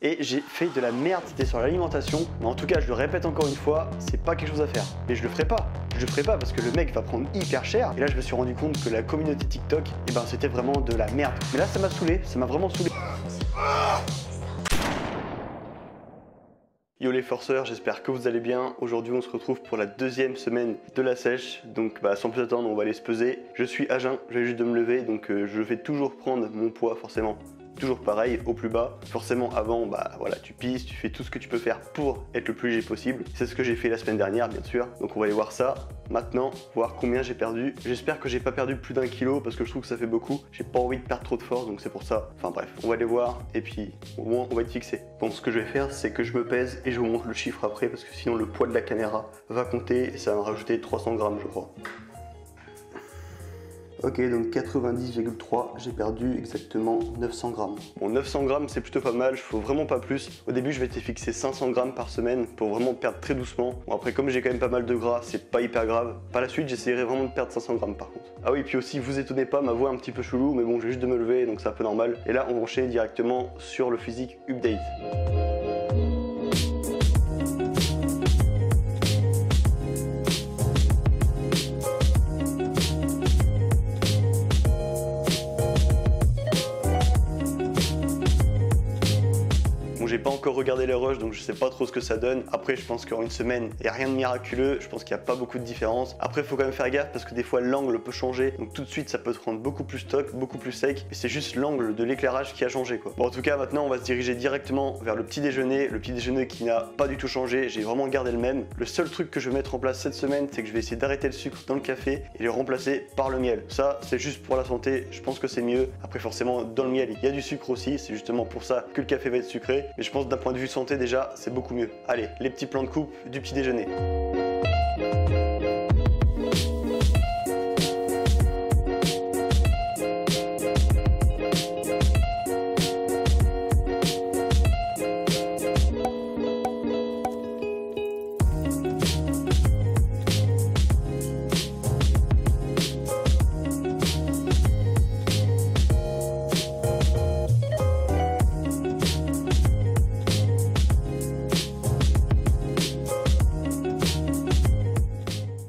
et j'ai fait de la merde, c'était sur l'alimentation. Mais en tout cas, je le répète encore une fois, c'est pas quelque chose à faire. Mais je le ferai pas. Je le ferai pas parce que le mec va prendre hyper cher. Et là, je me suis rendu compte que la communauté TikTok, eh ben, c'était vraiment de la merde. Mais là, ça m'a saoulé, ça m'a vraiment saoulé. Yo les forceurs, j'espère que vous allez bien. Aujourd'hui on se retrouve pour la deuxième semaine de la sèche. Donc sans plus attendre, on va aller se peser. Je suis à jeun, je vais juste de me lever, donc je vais toujours prendre mon poids forcément. Toujours pareil, au plus bas. Forcément avant, voilà, tu pisses, tu fais tout ce que tu peux faire pour être le plus léger possible. C'est ce que j'ai fait la semaine dernière, bien sûr. Donc on va aller voir ça maintenant, voir combien j'ai perdu. J'espère que j'ai pas perdu plus d'1 kilo parce que je trouve que ça fait beaucoup. J'ai pas envie de perdre trop de force, donc c'est pour ça. Enfin bref, on va aller voir et puis au moins on va être fixé. Bon, ce que je vais faire, c'est que je me pèse et je vous montre le chiffre après parce que sinon le poids de la caméra va compter et ça va me rajouter 300 grammes, je crois. Ok, donc 90,3, j'ai perdu exactement 900 grammes. Bon, 900 grammes, c'est plutôt pas mal, il faut vraiment pas plus. Au début, je vais te fixer 500 grammes par semaine pour vraiment perdre très doucement. Bon, après, comme j'ai quand même pas mal de gras, c'est pas hyper grave. Par la suite, j'essaierai vraiment de perdre 500 grammes par contre. Ah oui, puis aussi, vous étonnez pas, ma voix est un petit peu chelou, mais bon, je vais juste de me lever, donc c'est un peu normal. Et là, on va enchaîner directement sur le physique update. J'ai pas encore regardé les rushs donc je sais pas trop ce que ça donne. Après je pense qu'en une semaine il n'y a rien de miraculeux, je pense qu'il n'y a pas beaucoup de différence. Après il faut quand même faire gaffe parce que des fois l'angle peut changer, donc tout de suite ça peut te rendre beaucoup plus stock, beaucoup plus sec, et c'est juste l'angle de l'éclairage qui a changé quoi. Bon en tout cas maintenant on va se diriger directement vers le petit déjeuner qui n'a pas du tout changé, j'ai vraiment gardé le même. Le seul truc que je vais mettre en place cette semaine c'est que je vais essayer d'arrêter le sucre dans le café et le remplacer par le miel. Ça c'est juste pour la santé, je pense que c'est mieux. Après forcément dans le miel il y a du sucre aussi, c'est justement pour ça que le café va être sucré. Mais je pense d'un point de vue santé déjà, c'est beaucoup mieux. Allez, les petits plans de coupe du petit déjeuner.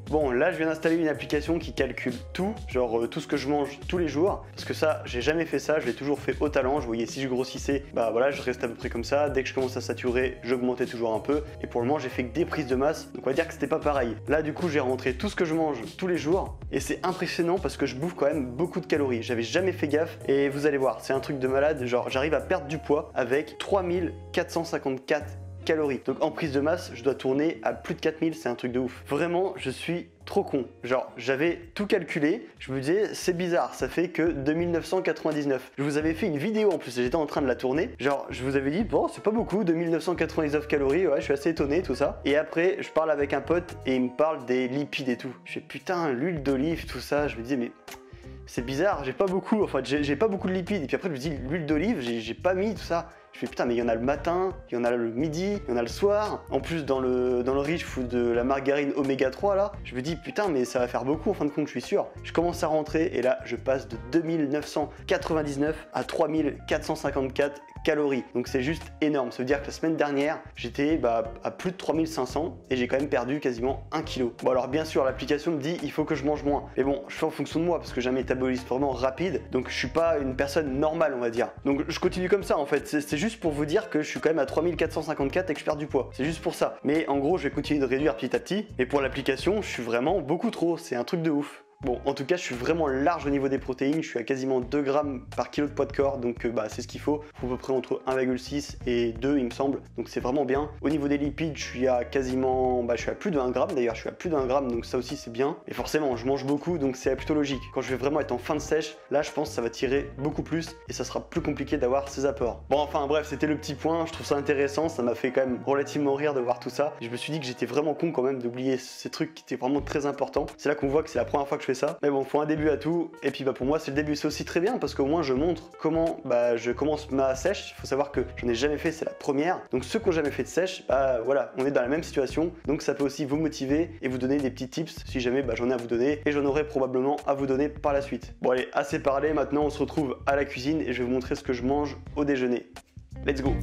Bon, là je viens d'installer une application qui calcule tout, genre tout ce que je mange tous les jours, parce que ça, j'ai jamais fait ça, je l'ai toujours fait au talent. Je voyais si je grossissais, voilà, je reste à peu près comme ça. Dès que je commence à saturer, j'augmentais toujours un peu. Et pour le moment, j'ai fait que des prises de masse, donc on va dire que c'était pas pareil. Là, du coup, j'ai rentré tout ce que je mange tous les jours, et c'est impressionnant parce que je bouffe quand même beaucoup de calories. J'avais jamais fait gaffe, et vous allez voir, c'est un truc de malade. Genre, j'arrive à perdre du poids avec 3454 calories. Donc en prise de masse, je dois tourner à plus de 4000, c'est un truc de ouf. Vraiment, je suis trop con. Genre, j'avais tout calculé, je me disais, c'est bizarre, ça fait que 2999. Je vous avais fait une vidéo en plus, j'étais en train de la tourner. Genre, je vous avais dit, bon, c'est pas beaucoup, 2999 calories, ouais, je suis assez étonné, tout ça. Et après, je parle avec un pote et il me parle des lipides et tout. Je fais, putain, l'huile d'olive, tout ça, je me disais, mais c'est bizarre, j'ai pas beaucoup, enfin, j'ai pas beaucoup de lipides. Et puis après, je me dis, l'huile d'olive, j'ai pas mis tout ça. Je fais putain mais il y en a le matin, il y en a le midi, il y en a le soir. En plus dans le riz je fous de la margarine oméga 3 là. Je me dis putain mais ça va faire beaucoup en fin de compte, je suis sûr. Je commence à rentrer et là je passe de 2999 à 3454 calories. Donc c'est juste énorme. Ça veut dire que la semaine dernière j'étais à plus de 3500 et j'ai quand même perdu quasiment 1 kg. Bon alors bien sûr l'application me dit il faut que je mange moins. Mais bon je fais en fonction de moi parce que j'ai un métabolisme vraiment rapide. Donc je suis pas une personne normale on va dire. Donc je continue comme ça en fait. C'est juste pour vous dire que je suis quand même à 3454 et que je perds du poids. C'est juste pour ça. Mais en gros, je vais continuer de réduire petit à petit. Et pour l'application, je suis vraiment beaucoup trop. C'est un truc de ouf. Bon, en tout cas, je suis vraiment large au niveau des protéines. Je suis à quasiment 2 grammes par kilo de poids de corps. Donc, c'est ce qu'il faut. Il faut à peu près entre 1,6 et 2, il me semble. Donc, c'est vraiment bien. Au niveau des lipides, je suis à quasiment... je suis à plus de 1 gramme. D'ailleurs, je suis à plus d'1 gramme. Donc, ça aussi, c'est bien. Et forcément, je mange beaucoup. Donc, c'est plutôt logique. Quand je vais vraiment être en fin de sèche, là, je pense que ça va tirer beaucoup plus. Et ça sera plus compliqué d'avoir ces apports. Bon, enfin, bref, c'était le petit point. Je trouve ça intéressant. Ça m'a fait quand même relativement rire de voir tout ça. Et je me suis dit que j'étais vraiment con quand même d'oublier ces trucs qui étaient vraiment très importants. C'est là qu'on voit que c'est la première fois que je fais ça. Mais bon, faut un début à tout. Et puis pour moi c'est le début, c'est aussi très bien parce qu'au moins je montre comment je commence ma sèche. Il faut savoir que j'en ai jamais fait, c'est la première. Donc ceux qui n'ont jamais fait de sèche, voilà, on est dans la même situation. Donc ça peut aussi vous motiver et vous donner des petits tips si jamais j'en ai à vous donner et j'en aurai probablement à vous donner par la suite. Bon allez, assez parlé, maintenant on se retrouve à la cuisine et je vais vous montrer ce que je mange au déjeuner. Let's go!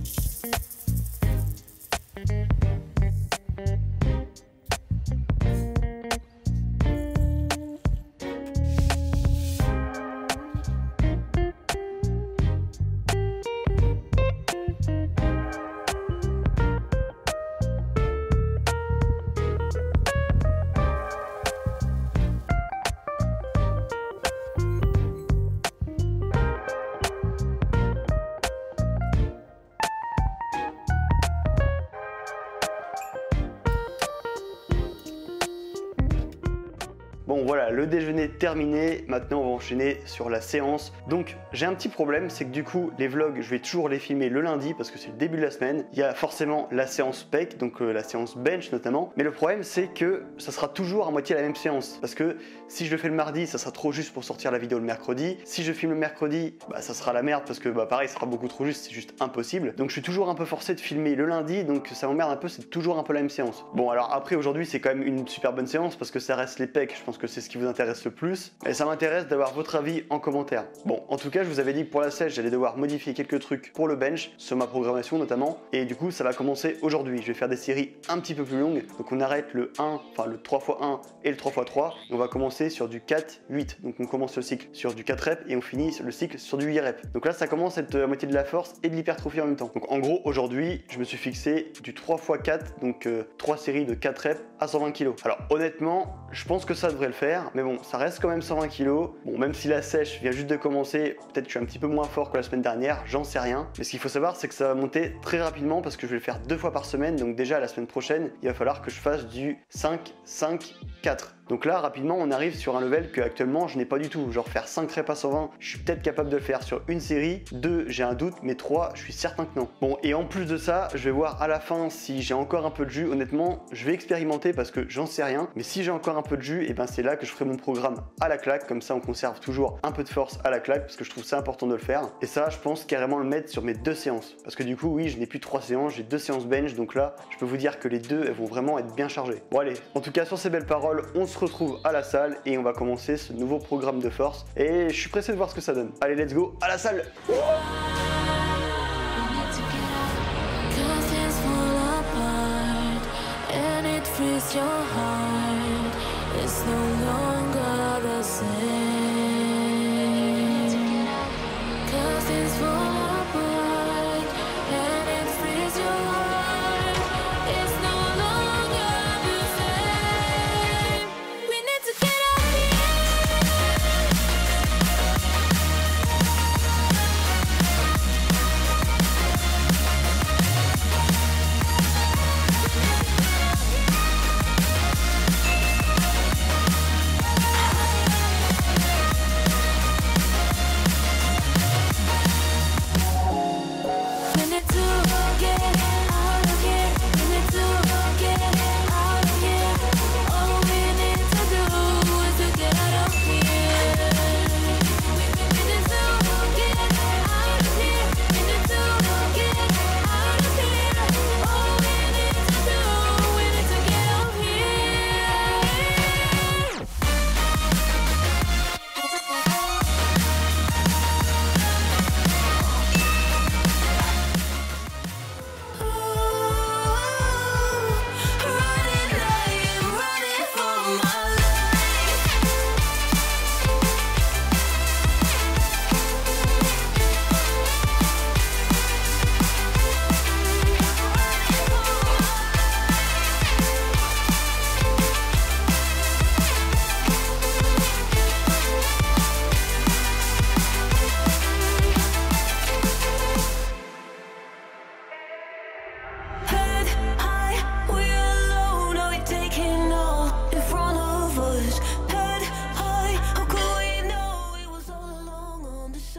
Bon voilà, le déjeuner terminé, maintenant on va enchaîner sur la séance. Donc j'ai un petit problème, c'est que du coup les vlogs je vais toujours les filmer le lundi parce que c'est le début de la semaine. Il y a forcément la séance pec, donc la séance bench notamment. Mais le problème c'est que ça sera toujours à moitié la même séance. Parce que si je le fais le mardi, ça sera trop juste pour sortir la vidéo le mercredi. Si je filme le mercredi, bah ça sera la merde parce que bah pareil, ça sera beaucoup trop juste, c'est juste impossible. Donc je suis toujours un peu forcé de filmer le lundi, donc ça m'emmerde un peu, c'est toujours un peu la même séance. Bon alors après aujourd'hui c'est quand même une super bonne séance parce que ça reste les pecs, je pense que c'est ce qui vous intéresse le plus. Et ça m'intéresse d'avoir votre avis en commentaire. Bon, en tout cas je vous avais dit que pour la sèche j'allais devoir modifier quelques trucs pour le bench, sur ma programmation notamment. Et du coup ça va commencer aujourd'hui. Je vais faire des séries un petit peu plus longues. Donc on arrête le 1, enfin le 3x1 et le 3x3. Et on va commencer sur du 4-8. Donc on commence le cycle sur du 4 reps et on finit le cycle sur du 8 reps. Donc là ça commence à être à moitié de la force et de l'hypertrophie en même temps. Donc en gros aujourd'hui je me suis fixé du 3x4, donc 3 séries de 4 reps à 120 kg. Alors honnêtement je pense que ça devrait le faire, mais bon ça reste quand même 120 kg. Bon même si la sèche vient juste de commencer, peut-être que je suis un petit peu moins fort que la semaine dernière, j'en sais rien. Mais ce qu'il faut savoir c'est que ça va monter très rapidement parce que je vais le faire 2 fois par semaine. Donc déjà la semaine prochaine il va falloir que je fasse du 5-5-4. Donc là rapidement on arrive sur un level que actuellement je n'ai pas du tout. Genre faire 5 reps à 120, je suis peut-être capable de le faire sur une série, 2 j'ai un doute, mais 3 je suis certain que non. Bon et en plus de ça je vais voir à la fin si j'ai encore un peu de jus. Honnêtement je vais expérimenter parce que j'en sais rien, mais si j'ai encore un peu de jus, et ben c'est là que je ferai mon programme à la claque. Comme ça on conserve toujours un peu de force à la claque parce que je trouve ça important de le faire. Et ça je pense carrément le mettre sur mes 2 séances parce que du coup oui je n'ai plus 3 séances, j'ai 2 séances bench. Donc là je peux vous dire que les 2 elles vont vraiment être bien chargées. Bon allez, en tout cas sur ces belles paroles on se retrouve à la salle et on va commencer ce nouveau programme de force et je suis pressé de voir ce que ça donne. Allez let's go à la salle.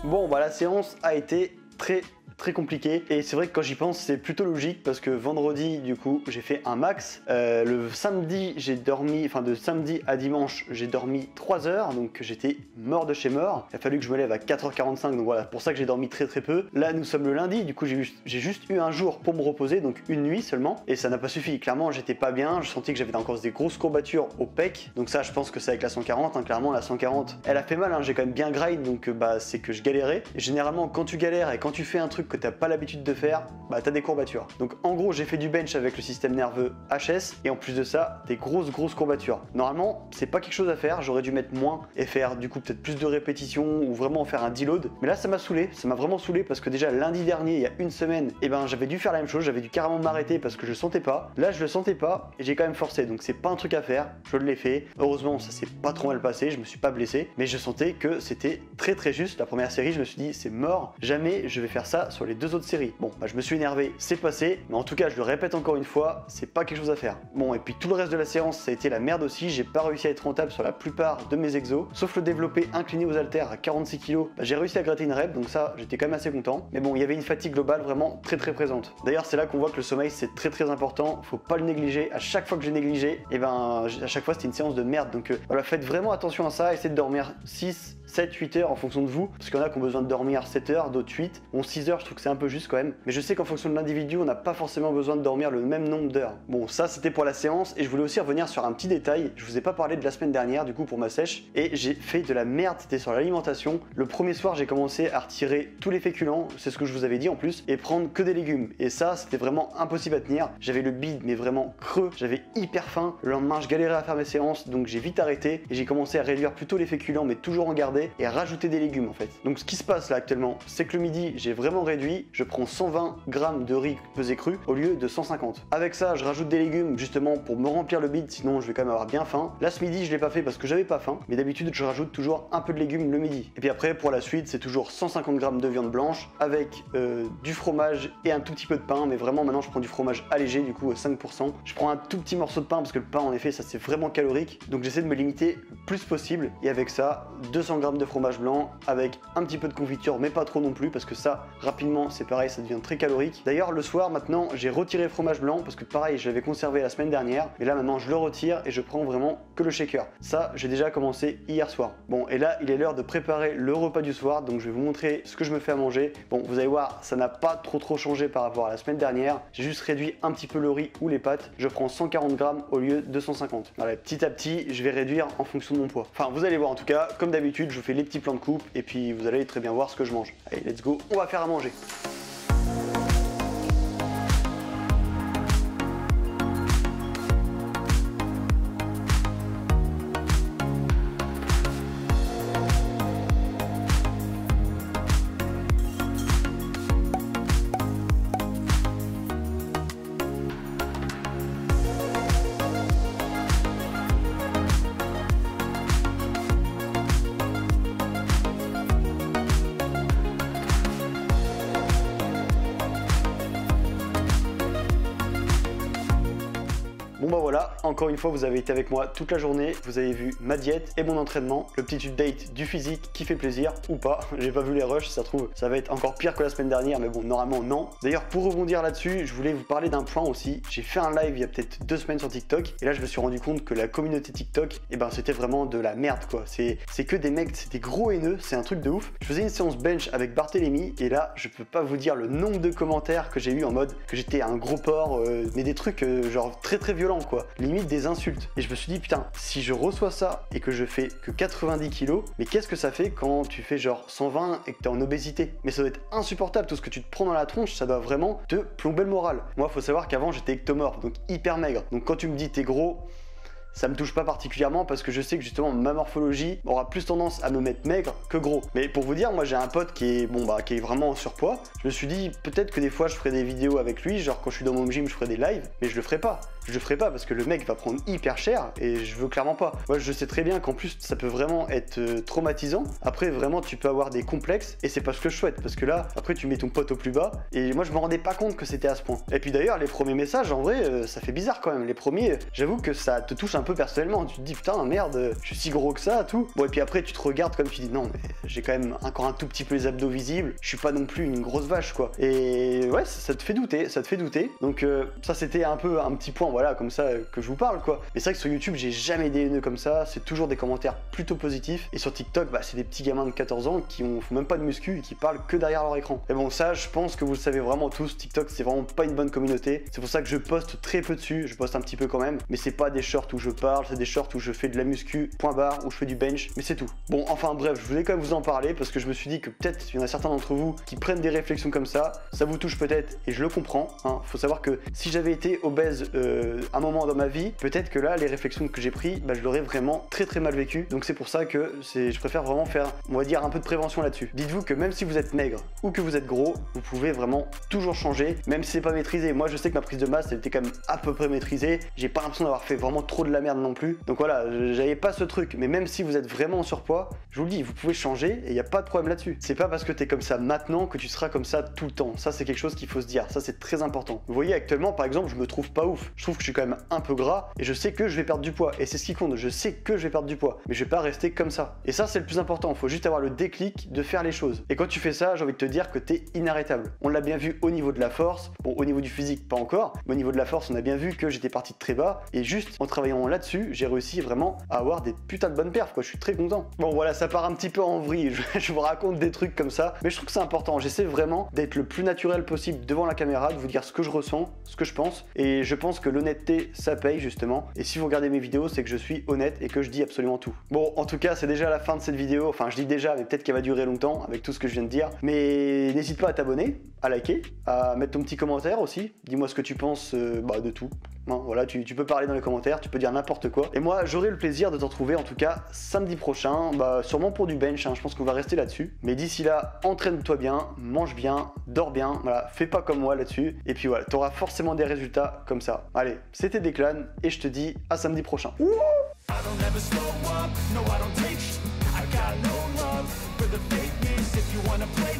Bon bah la séance a été très compliqué et c'est vrai que quand j'y pense c'est plutôt logique parce que vendredi du coup j'ai fait un max, le samedi j'ai dormi, enfin de samedi à dimanche j'ai dormi 3 heures, donc j'étais mort de chez mort. Il a fallu que je me lève à 4h45, donc voilà, pour ça que j'ai dormi très peu. Là nous sommes le lundi, du coup j'ai juste eu un jour pour me reposer, donc une nuit seulement, et ça n'a pas suffi. Clairement j'étais pas bien, je sentais que j'avais encore des grosses courbatures au pec, donc ça je pense que c'est avec la 140, hein. Clairement la 140 elle a fait mal, hein. J'ai quand même bien grind, donc bah c'est que je galérais. Et généralement quand tu galères et quand tu fais un truc que t'as pas l'habitude de faire, bah t'as des courbatures. Donc en gros j'ai fait du bench avec le système nerveux HS et en plus de ça des grosses courbatures. Normalement c'est pas quelque chose à faire, j'aurais dû mettre moins et faire du coup peut-être plus de répétitions ou vraiment faire un deload. Mais là ça m'a saoulé, ça m'a vraiment saoulé parce que déjà lundi dernier, il y a une semaine, et ben j'avais dû faire la même chose, j'avais dû carrément m'arrêter parce que je sentais pas. Là je le sentais pas et j'ai quand même forcé, donc c'est pas un truc à faire, je l'ai fait. Heureusement ça s'est pas trop mal passé, je me suis pas blessé, mais je sentais que c'était très juste. La première série je me suis dit c'est mort, jamais je vais faire ça sur les 2 autres séries. Bon, bah je me suis énervé, c'est passé, mais en tout cas je le répète encore une fois, c'est pas quelque chose à faire. Bon, et puis tout le reste de la séance ça a été la merde aussi, j'ai pas réussi à être rentable sur la plupart de mes exos, sauf le développé incliné aux haltères à 46 kg, bah, j'ai réussi à gratter une rep, donc ça j'étais quand même assez content, mais bon il y avait une fatigue globale vraiment très présente. D'ailleurs c'est là qu'on voit que le sommeil c'est très important, faut pas le négliger, à chaque fois que j'ai négligé, et ben à chaque fois c'était une séance de merde, donc voilà, faites vraiment attention à ça, essayez de dormir 6, 7, 8 heures en fonction de vous, parce qu'il y en a qui ont besoin de dormir 7 heures, d'autres 8, bon 6 heures je trouve que c'est un peu juste quand même, mais je sais qu'en fonction de l'individu on n'a pas forcément besoin de dormir le même nombre d'heures. Bon ça c'était pour la séance, et je voulais aussi revenir sur un petit détail, je vous ai pas parlé de la semaine dernière du coup pour ma sèche, et j'ai fait de la merde, c'était sur l'alimentation. Le premier soir j'ai commencé à retirer tous les féculents, c'est ce que je vous avais dit en plus, et prendre que des légumes, et ça c'était vraiment impossible à tenir, j'avais le bide mais vraiment creux, j'avais hyper faim, le lendemain je galérais à faire mes séances, donc j'ai vite arrêté, et j'ai commencé à réduire plutôt les féculents mais toujours en garder, et à rajouter des légumes en fait. Donc ce qui se passe là actuellement, c'est que le midi j'ai vraiment réduit, je prends 120 grammes de riz pesé cru au lieu de 150. Avec ça je rajoute des légumes justement pour me remplir le bide, sinon je vais quand même avoir bien faim. Là ce midi je l'ai pas fait parce que j'avais pas faim, mais d'habitude je rajoute toujours un peu de légumes le midi. Et puis après pour la suite c'est toujours 150 grammes de viande blanche avec du fromage et un tout petit peu de pain, mais vraiment maintenant je prends du fromage allégé du coup 5%. Je prends un tout petit morceau de pain parce que le pain en effet ça c'est vraiment calorique, donc j'essaie de me limiter le plus possible, et avec ça 200 grammes de fromage blanc avec un petit peu de confiture mais pas trop non plus parce que ça rapidement c'est pareil, ça devient très calorique. D'ailleurs le soir maintenant j'ai retiré le fromage blanc parce que pareil je l'avais conservé la semaine dernière, mais là maintenant je le retire et je prends vraiment que le shaker. Ça j'ai déjà commencé hier soir. Bon et là il est l'heure de préparer le repas du soir, donc je vais vous montrer ce que je me fais à manger. Bon vous allez voir ça n'a pas trop changé par rapport à la semaine dernière, j'ai juste réduit un petit peu le riz ou les pâtes, je prends 140 grammes au lieu de 150. Voilà, petit à petit je vais réduire en fonction de mon poids. Enfin vous allez voir en tout cas, comme d'habitude je vous fais les petits plans de coupe et puis vous allez très bien voir ce que je mange. Allez let's go, on va faire à manger. Bon bah voilà, encore une fois vous avez été avec moi toute la journée, vous avez vu ma diète et mon entraînement, le petit update du physique qui fait plaisir, ou pas, j'ai pas vu les rushs, ça se trouve ça va être encore pire que la semaine dernière, mais bon normalement non. D'ailleurs pour rebondir là-dessus, je voulais vous parler d'un point aussi, j'ai fait un live il y a peut-être 2 semaines sur TikTok, et là je me suis rendu compte que la communauté TikTok, et ben c'était vraiment de la merde quoi, c'est que des mecs, c'est des gros haineux, c'est un truc de ouf. Je faisais une séance bench avec Barthélémy, et là je peux pas vous dire le nombre de commentaires que j'ai eu en mode que j'étais un gros porc, mais des trucs genre très violents quoi, limite des insultes. Et je me suis dit putain, si je reçois ça et que je fais que 90 kilos, mais qu'est-ce que ça fait quand tu fais genre 120 et que t'es en obésité? Mais ça doit être insupportable, tout ce que tu te prends dans la tronche, ça doit vraiment te plomber le moral. Moi faut savoir qu'avant j'étais ectomorphe, donc hyper maigre, donc quand tu me dis t'es gros, ça me touche pas particulièrement parce que je sais que justement ma morphologie aura plus tendance à me mettre maigre que gros. Mais pour vous dire, moi j'ai un pote qui est qui est vraiment en surpoids. Je me suis dit peut-être que des fois je ferai des vidéos avec lui, genre quand je suis dans mon gym je ferai des lives, mais je le ferai pas. Je le ferai pas parce que le mec va prendre hyper cher et je veux clairement pas. Moi je sais très bien qu'en plus ça peut vraiment être traumatisant. Après vraiment tu peux avoir des complexes et c'est pas ce que je souhaite parce que là après tu mets ton pote au plus bas et moi je me rendais pas compte que c'était à ce point. Et puis d'ailleurs les premiers messages en vrai ça fait bizarre quand même. Les premiers j'avoue que ça te touche un peu personnellement. Tu te dis putain merde je suis si gros que ça tout. Bon et puis après tu te regardes comme tu dis non mais j'ai quand même encore un tout petit peu les abdos visibles. Je suis pas non plus une grosse vache quoi. Et ouais ça te fait douter, ça te fait douter. Donc ça c'était un petit point voilà comme ça que je vous parle quoi. Mais c'est vrai que sur YouTube j'ai jamais des haineux comme ça, c'est toujours des commentaires plutôt positifs. Et sur TikTok c'est des petits gamins de 14 ans qui font même pas de muscu et qui parlent que derrière leur écran. Et bon ça je pense que vous le savez vraiment tous, TikTok c'est vraiment pas une bonne communauté. C'est pour ça que je poste très peu dessus, je poste un petit peu quand même, mais c'est pas des shorts où je parle, c'est des shorts où je fais de la muscu, point barre, où je fais du bench, mais c'est tout. Bon enfin bref, je voulais quand même vous en parler parce que je me suis dit que peut-être il y en a certains d'entre vous qui prennent des réflexions comme ça vous touche peut-être et je le comprends. Hein. Faut savoir que si j'avais été obèse un moment dans ma vie, peut-être que là les réflexions que j'ai prises, je l'aurais vraiment très mal vécu. Donc c'est pour ça que je préfère vraiment faire, on va dire, un peu de prévention là-dessus. Dites-vous que même si vous êtes maigre ou que vous êtes gros, vous pouvez vraiment toujours changer, même si c'est pas maîtrisé. Moi je sais que ma prise de masse elle était quand même à peu près maîtrisée. J'ai pas l'impression d'avoir fait vraiment trop de la merde non plus. Donc voilà, j'avais pas ce truc. Mais même si vous êtes vraiment en surpoids, je vous le dis, vous pouvez changer et il n'y a pas de problème là-dessus. C'est pas parce que tu es comme ça maintenant que tu seras comme ça tout le temps. Ça, c'est quelque chose qu'il faut se dire. Ça, c'est très important. Vous voyez, actuellement, par exemple, je me trouve pas ouf. Je trouve que je suis quand même un peu gras et je sais que je vais perdre du poids. Et c'est ce qui compte. Je sais que je vais perdre du poids. Mais je vais pas rester comme ça. Et ça, c'est le plus important. Il faut juste avoir le déclic de faire les choses. Et quand tu fais ça, j'ai envie de te dire que tu es inarrêtable. On l'a bien vu au niveau de la force. Bon, au niveau du physique, pas encore. Mais au niveau de la force, on a bien vu que j'étais parti de très bas. Et juste en travaillant là-dessus, j'ai réussi vraiment à avoir des putains de bonnes perfs, quoi. Je suis très content. Bon, voilà, ça part un petit peu en vrille. Je vous raconte des trucs comme ça. Mais je trouve que c'est important. J'essaie vraiment d'être le plus naturel possible devant la caméra, de vous dire ce que je ressens, ce que je pense. Et je pense que l'honnêteté, ça paye, justement. Et si vous regardez mes vidéos, c'est que je suis honnête et que je dis absolument tout. Bon, en tout cas, c'est déjà la fin de cette vidéo. Enfin, je dis déjà, mais peut-être qu'elle va durer longtemps avec tout ce que je viens de dire. Mais n'hésite pas à t'abonner, à liker, à mettre ton petit commentaire aussi. Dis-moi ce que tu penses de tout. Hein, voilà, tu peux parler dans les commentaires, tu peux dire n'importe quoi. Et moi, j'aurai le plaisir de te retrouver en tout cas samedi prochain, sûrement pour du bench, hein, je pense qu'on va rester là-dessus. Mais d'ici là, entraîne-toi bien, mange bien, dors bien, voilà, fais pas comme moi là-dessus. Et puis voilà, t'auras forcément des résultats comme ça. Allez, c'était Declan et je te dis à samedi prochain. I got no love for the fakeness. If you wanna play